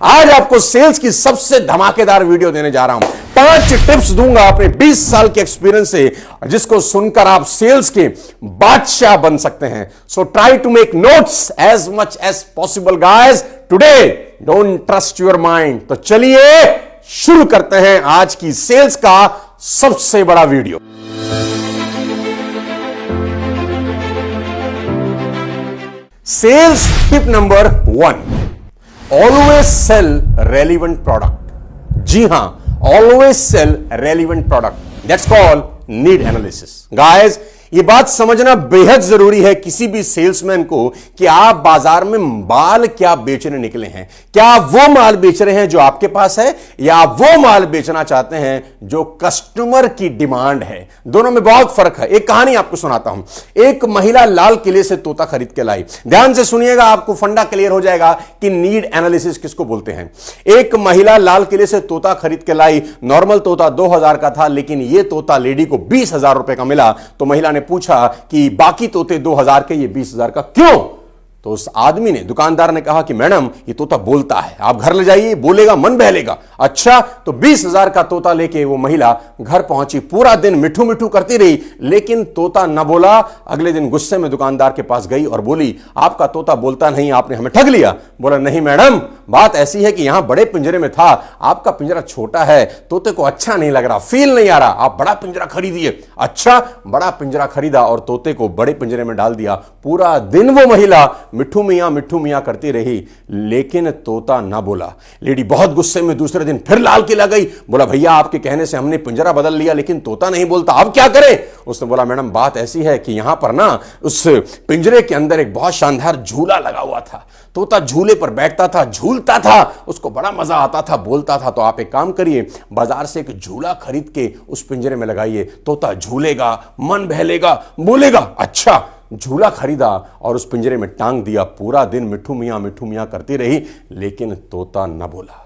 आज आपको सेल्स की सबसे धमाकेदार वीडियो देने जा रहा हूं। 5 टिप्स दूंगा अपने 20 साल के एक्सपीरियंस से, जिसको सुनकर आप सेल्स के बादशाह बन सकते हैं। So try to make notes as much as possible guys. Today don't trust your mind. तो चलिए शुरू करते हैं आज की सेल्स का सबसे बड़ा video. Sales tip number 1, always sell relevant product. जी हां, always sell relevant product, that's called need analysis. Guys, ये बात समझना बेहद जरूरी है किसी भी सेल्समैन को कि आप बाजार में माल क्या बेचने निकले हैं। क्या आप वो माल बेच रहे हैं जो आपके पास है, या आप वो माल बेचना चाहते हैं जो कस्टमर की डिमांड है। दोनों में बहुत फर्क है। एक कहानी आपको सुनाता हूं। एक महिला लाल किले से तोता खरीद के लाई। ध्यान से सुनिएगा, आपको फंडा क्लियर हो जाएगा कि नीड एनालिसिस किसको बोलते हैं। एक महिला लाल किले से तोता खरीद के लाई। नॉर्मल तोता 2000 का था, लेकिन यह तोता लेडी को 20,000 रुपए का मिला। तो महिला ने पूछा कि बाकी तोते 2000 के, ये 20,000 का क्यों? तो उस आदमी ने, दुकानदार ने कहा कि मैडम, ये तोता बोलता है, आप घर ले जाइए, बोलेगा, मन बहलेगा। अच्छा, तो 20,000 का तोता लेके वो महिला घर पहुंची। पूरा दिन मिठू मिठू करती रही, लेकिन तोता न बोला। अगले दिन गुस्से में दुकानदार के पास गई और बोली, आपका तोता बोलता नहीं, आपने हमें ठग लिया। बोला, नहीं मैडम, बात ऐसी है कि यहां बड़े पिंजरे में था, आपका पिंजरा छोटा है, तोते को अच्छा नहीं लग रहा, फील नहीं आ रहा, आप बड़ा पिंजरा खरीदिए। अच्छा, बड़ा पिंजरा खरीदा और तोते को बड़े पिंजरे में डाल दिया। पूरा दिन वो महिला मिठू मियां करती रही, लेकिन तोता ना बोला। लेडी बहुत गुस्से में दूसरे दिन फिर लाल किला गई। बोला, भैया, आपके कहने से हमने पिंजरा बदल लिया, लेकिन तोता नहीं बोलता, अब क्या करें? उसने बोला, मैडम, बात ऐसी है कि यहां पर ना उस पिंजरे के अंदर एक बहुत शानदार झूला लगा हुआ था। तोता झूले पर बैठता था, झूलता था, उसको बड़ा मजा आता था, बोलता था। तो आप एक काम करिए, बाजार से एक झूला खरीद के उस पिंजरे में लगाइए, तोता झूलेगा, मन बहलेगा, बोलेगा। अच्छा, झूला खरीदा और उस पिंजरे में टांग दिया। पूरा दिन मिठू मियां करती रही, लेकिन तोता न बोला।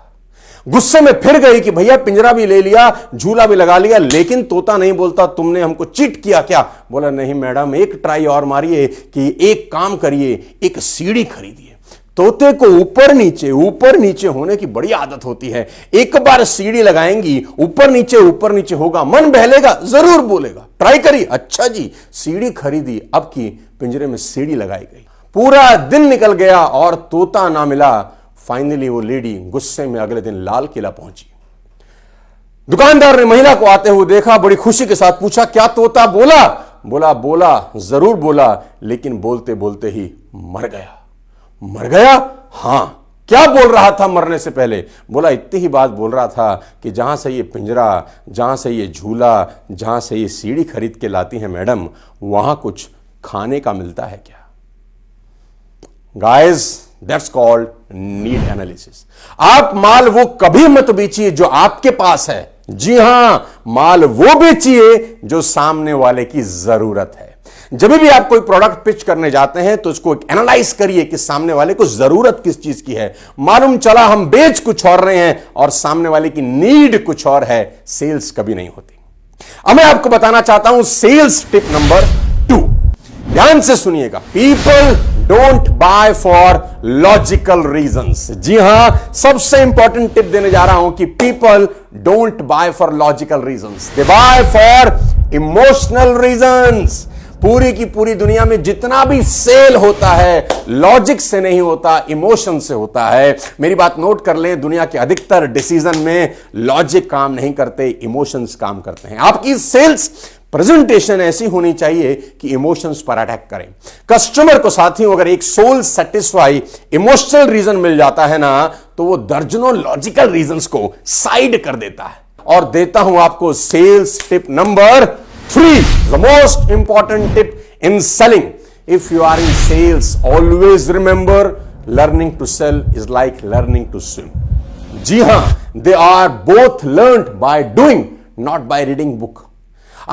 गुस्से में फिर गई कि भैया, पिंजरा भी ले लिया, झूला भी लगा लिया, लेकिन तोता नहीं बोलता, तुमने हमको चीट किया क्या? बोला, नहीं मैडम, एक ट्राई और मारिए कि एक काम करिए, एक सीढ़ी खरीदिए। तोते को ऊपर नीचे होने की बड़ी आदत होती है। एक बार सीढ़ी लगाएंगी, ऊपर नीचे होगा, मन बहलेगा, जरूर बोलेगा, ट्राई करिए। अच्छा जी, सीढ़ी खरीदी, अब की पिंजरे में सीढ़ी लगाई गई। पूरा दिन निकल गया और तोता ना मिला। फाइनली वो लेडी गुस्से में अगले दिन लाल किला पहुंची। दुकानदार ने महिला को आते हुए देखा, बड़ी खुशी के साथ पूछा, क्या तोता बोला? बोला, जरूर बोला, लेकिन बोलते बोलते ही मर गया। मर गया? हां। क्या बोल रहा था मरने से पहले? बोला, इतनी ही बात बोल रहा था कि जहां से ये पिंजरा, जहां से ये झूला, जहां से ये सीढ़ी खरीद के लाती है मैडम, वहां कुछ खाने का मिलता है क्या? Guys, that's called need analysis. आप माल वो कभी मत बेचिए जो आपके पास है। जी हां, माल वो बेचिए जो सामने वाले की जरूरत है। जब भी आप कोई प्रोडक्ट पिच करने जाते हैं तो उसको एनालाइज करिए कि सामने वाले को जरूरत किस चीज की है। मालूम चला हम बेच कुछ और रहे हैं और सामने वाले की नीड कुछ और है, सेल्स कभी नहीं होती। अब मैं आपको बताना चाहता हूं सेल्स टिप नंबर 2। ध्यान से सुनिएगा। People don't buy for logical reasons. जी हां, सबसे इंपॉर्टेंट टिप देने जा रहा हूं कि people don't buy for logical reasons, they buy for emotional reasons. पूरी की पूरी दुनिया में जितना भी सेल होता है, लॉजिक से नहीं होता, इमोशन से होता है। मेरी बात नोट कर लें, दुनिया के अधिकतर डिसीजन में लॉजिक काम नहीं करते, इमोशंस काम करते हैं। आपकी सेल्स प्रेजेंटेशन ऐसी होनी चाहिए कि इमोशंस पर अटैक करें। कस्टमर को, साथियों, अगर एक सोल सेटिस्फाई इमोशनल रीजन मिल जाता है ना, तो वो दर्जनों लॉजिकल रीजंस को साइड कर देता है। और देता हूं आपको sales tip number 3, the most important tip in selling. If you are in sales, always remember, learning to sell is like learning to swim. जी हां, they are both learned by doing, not by reading book.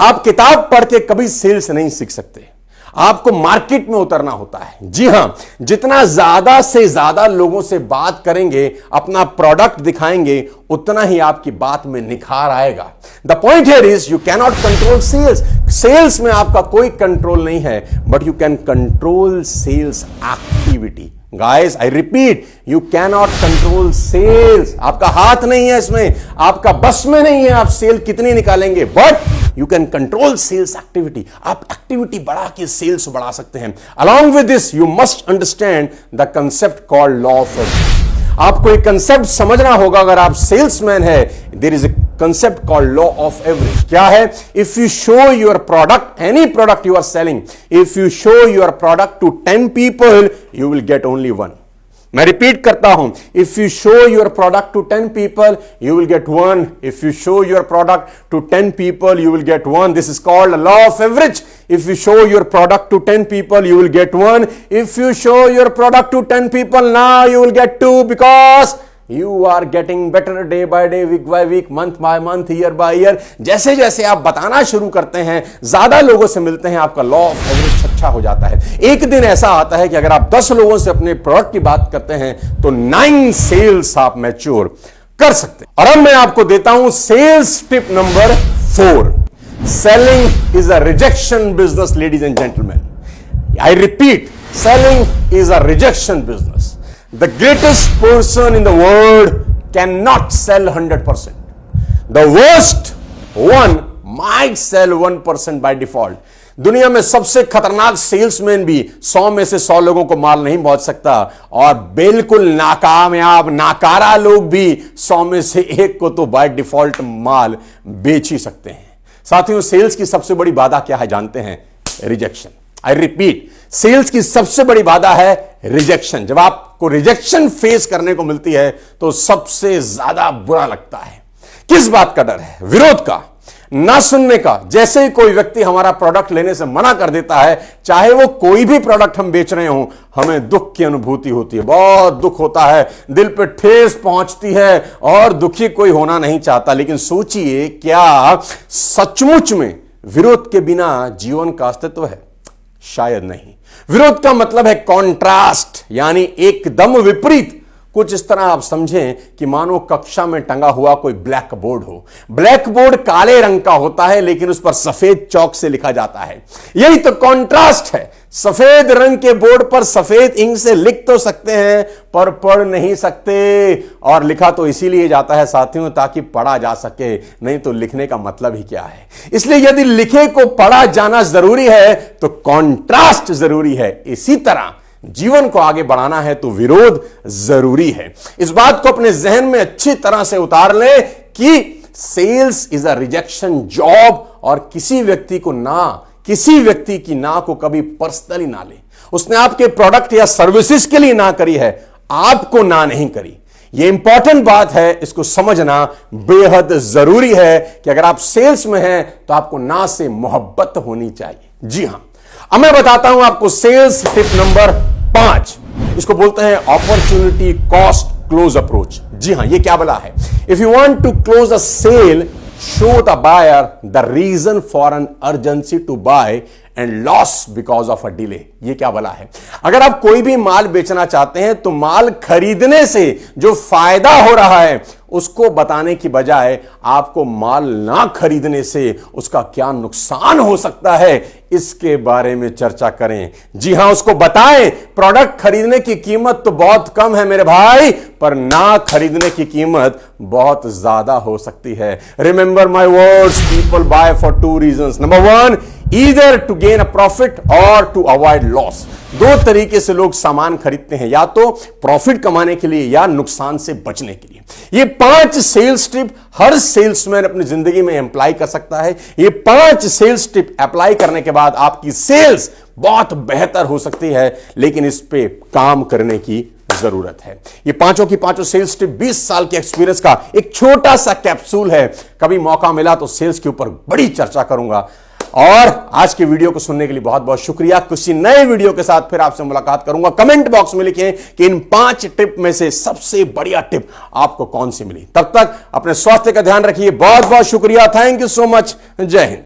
आप किताब पढ़ के कभी sales नहीं सीख सकते, आपको मार्केट में उतरना होता है। जी हां, जितना ज्यादा से ज्यादा लोगों से बात करेंगे, अपना प्रोडक्ट दिखाएंगे, उतना ही आपकी बात में निखार आएगा। The point here is you can not control sales. Sales में आपका कोई कंट्रोल नहीं है, but you can control sales activity. Guys I repeat, you can not control sales. आपका हाथ नहीं है इसमें, आपका बस में नहीं है आप सेल कितनी निकालेंगे, but you can control sales activity. आप एक्टिविटी बढ़ा के सेल्स बढ़ा सकते हैं। Along with this you must understand the concept called law of average. आपको एक कंसेप्ट समझना होगा अगर आप सेल्समैन है। There is a concept called law of average. क्या है? If you show your product, any product you are selling, if you show your product to 10 people, you will get only 1। मैं repeat करता हूं, if you show your product to 10 people, you will get 1। If you show your product to 10 people, you will get 1। This is called law of average. If you show your product to 10 people, you will get 1. If you show your product to 10 people, now you will get 2 because you are getting better day by day, week by week, month by month, year by year. जैसे जैसे आप बताना शुरू करते हैं, ज्यादा लोगों से मिलते हैं, आपका लॉ ऑफ एवरेज अच्छा हो जाता है। एक दिन ऐसा आता है कि अगर आप 10 लोगों से अपने प्रोडक्ट की बात करते हैं तो 9 सेल्स आप मैच्योर कर सकते हैं। और अब मैं आपको देता हूं sales tip number 4। Selling is a rejection business, ladies and gentlemen. I repeat, selling is a rejection business. The greatest person in the world cannot sell 100%. The worst one might sell 1% by default. दुनिया में सबसे खतरनाक salesman भी 100 में से 100 लोगों को माल नहीं पहुंच सकता, और बिल्कुल नाकामयाब नाकारा लोग भी 100 में से 1 को तो बाय डिफॉल्ट माल बेच ही सकते हैं। साथियों, सेल्स की सबसे बड़ी बाधा क्या है जानते हैं? रिजेक्शन। आई रिपीट, सेल्स की सबसे बड़ी बाधा है रिजेक्शन। जब आपको रिजेक्शन फेस करने को मिलती है तो सबसे ज्यादा बुरा लगता है। किस बात का डर है? विरोध का, ना सुनने का। जैसे ही कोई व्यक्ति हमारा प्रोडक्ट लेने से मना कर देता है, चाहे वो कोई भी प्रोडक्ट हम बेच रहे हो, हमें दुख की अनुभूति होती है, बहुत दुख होता है, दिल पे ठेस पहुंचती है, और दुखी कोई होना नहीं चाहता। लेकिन सोचिए, क्या सचमुच में विरोध के बिना जीवन का अस्तित्व है? शायद नहीं। विरोध का मतलब है कॉन्ट्रास्ट, यानी एकदम विपरीत। कुछ इस तरह आप समझें कि मानो कक्षा में टंगा हुआ कोई ब्लैक बोर्ड हो। ब्लैक बोर्ड काले रंग का होता है, लेकिन उस पर सफेद चौक से लिखा जाता है। यही तो कॉन्ट्रास्ट है। सफेद रंग के बोर्ड पर सफेद इंक से लिख तो सकते हैं, पर पढ़ नहीं सकते। और लिखा तो इसीलिए जाता है साथियों, ताकि पढ़ा जा सके, नहीं तो लिखने का मतलब ही क्या है। इसलिए यदि लिखे को पढ़ा जाना जरूरी है तो कॉन्ट्रास्ट जरूरी है। इसी तरह जीवन को आगे बढ़ाना है तो विरोध जरूरी है। इस बात को अपने जहन में अच्छी तरह से उतार लें कि sales is a rejection job, और किसी व्यक्ति की ना को कभी पर्सनली ना ले। उसने आपके प्रोडक्ट या सर्विसेज के लिए ना करी है, आपको ना नहीं करी। यह इंपॉर्टेंट बात है, इसको समझना बेहद जरूरी है कि अगर आप सेल्स में हैं तो आपको ना से मोहब्बत होनी चाहिए। जी हां, अब मैं बताता हूं आपको सेल्स टिप नंबर 5। इसको बोलते हैं अपॉर्चुनिटी कॉस्ट क्लोज अप्रोच। जी हां, ये क्या बोला है? If you want to close a sale, show the buyer the reason for an urgency to buy and loss because of a delay. ये क्या बोला है? अगर आप कोई भी माल बेचना चाहते हैं तो माल खरीदने से जो फायदा हो रहा है उसको बताने की बजाय आपको माल ना खरीदने से उसका क्या नुकसान हो सकता है, इसके बारे में चर्चा करें। जी हां, उसको बताएं प्रोडक्ट खरीदने की कीमत तो बहुत कम है मेरे भाई, पर ना खरीदने की कीमत बहुत ज्यादा हो सकती है। Remember my words, people buy for 2 reasons. Number 1, either to gain a profit or to avoid loss. 2 तरीके से लोग सामान खरीदते हैं, या तो प्रॉफिट कमाने के लिए या नुकसान से बचने के लिए। ये 5 सेल्स टिप हर सेल्समैन अपनी जिंदगी में अप्लाई कर सकता है। ये 5 सेल्स टिप अप्लाई करने के बाद आपकी सेल्स बहुत बेहतर हो सकती है, लेकिन इस पे काम करने की जरूरत है। ये पांचों की पांचों सेल्स टिप 20 साल के एक्सपीरियंस का एक छोटा सा कैप्सूल है। कभी मौका मिला तो सेल्स के ऊपर बड़ी चर्चा करूंगा। और आज के वीडियो को सुनने के लिए बहुत बहुत शुक्रिया। किसी नए वीडियो के साथ फिर आपसे मुलाकात करूंगा। कमेंट बॉक्स में लिखें कि इन 5 टिप में से सबसे बढ़िया टिप आपको कौन सी मिली। तब तक अपने स्वास्थ्य का ध्यान रखिए। बहुत बहुत शुक्रिया। Thank you so much. जय हिंद।